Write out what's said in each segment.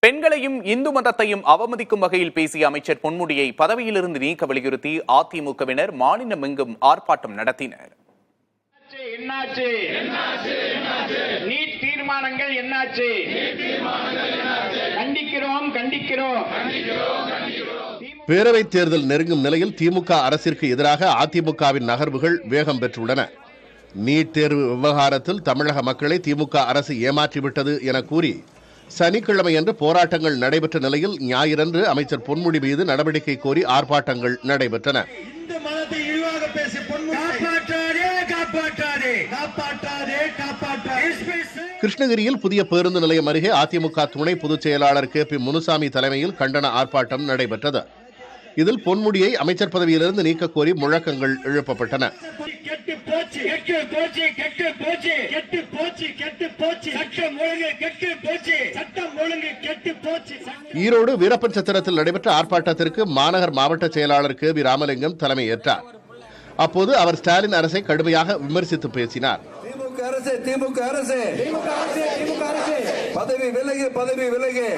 பெண்களையும் இந்து மதத்தையும் அவமதிக்கும் வகையில் பேசிய அமைச்சர் பொன்முடியை பதவியிலிருந்து நீக்க வலியுறுத்தி அதிமுகவினர் மாநிலமெங்கும் ஆர்ப்பாட்டம் நடத்தினர். நீட் தீர்மானங்கள் என்னாச்சு? கண்டிக்கிறோம் கண்டிக்கிறோம். பேரவைத் தேர்தல் நெருங்கும் நிலையில் திமுக அரசிற்கு எதிராக அதிமுகவின் நகர்வுகள் வேகம் பெற்றுள்ளன. நீட் தேர்வு விவகாரத்தில் தமிழக மக்களை திமுக அரசு ஏமாற்றிவிட்டது என கூறி சனிக்கிழமையன்று போராட்டங்கள் நடைபெற்ற நிலையில் ஞாயிறன்று அமைச்சர் பொன்முடி மீது நடவடிக்கை கோரி ஆர்ப்பாட்டங்கள் நடைபெற்றன. கிருஷ்ணகிரியில் புதிய பேருந்து நிலையம் அருகே அதிமுக துணை பொதுச் செயலாளர் கே.பி. முனுசாமி தலைமையில் கண்டன ஆர்ப்பாட்டம் நடைபெற்றது. இதில் பொன்முடியை அமைச்சர் பதவியிலிருந்து நீக்க கோரி முழக்கங்கள் எழுப்பப்பட்டன. ஈரோடு வீரப்பன்சத்திரத்தில் நடைபெற்ற ஆர்ப்பாட்டத்திற்கு மாநகர் மாவட்ட செயலாளர் கே.வி. ராமலிங்கம் தலைமையேற்றார். அப்போது அவர் ஸ்டாலின் அரசை கடுமையாக விமர்சித்து பேசினார். திமுக அரசு பதவி விலகு, பதவி விலகு.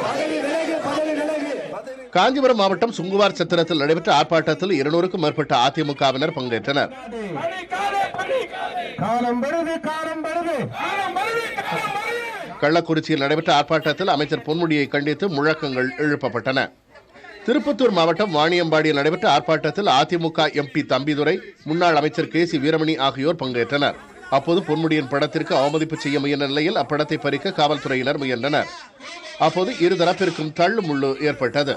காஞ்சிபுரம் மாவட்டம் சுங்குவார் சத்திரத்தில் நடைபெற்ற ஆர்ப்பாட்டத்தில் 200க்கும் மேற்பட்ட அதிமுகவினர் பங்கேற்றனர். கள்ளக்குறிச்சியில் நடைபெற்ற ஆர்ப்பாட்டத்தில் அமைச்சர் பொன்முடியை கண்டித்து முழக்கங்கள் எழுப்பப்பட்டன. திருப்பத்தூர் மாவட்டம் வாணியம்பாடியில் நடைபெற்ற ஆர்ப்பாட்டத்தில் அதிமுக எம்பி தம்பிதுரை, முன்னாள் அமைச்சர் கே.சி. வீரமணி ஆகியோர் பங்கேற்றனர். அப்போது பொன்முடியின் படத்திற்கு அவமதிப்பு செய்ய முயன்ற நிலையில் அப்படத்தை பறிக்க காவல்துறையினர் முயன்றனர். அப்போது இருதரப்பிற்கும் தள்ளுமுள்ளு ஏற்பட்டது.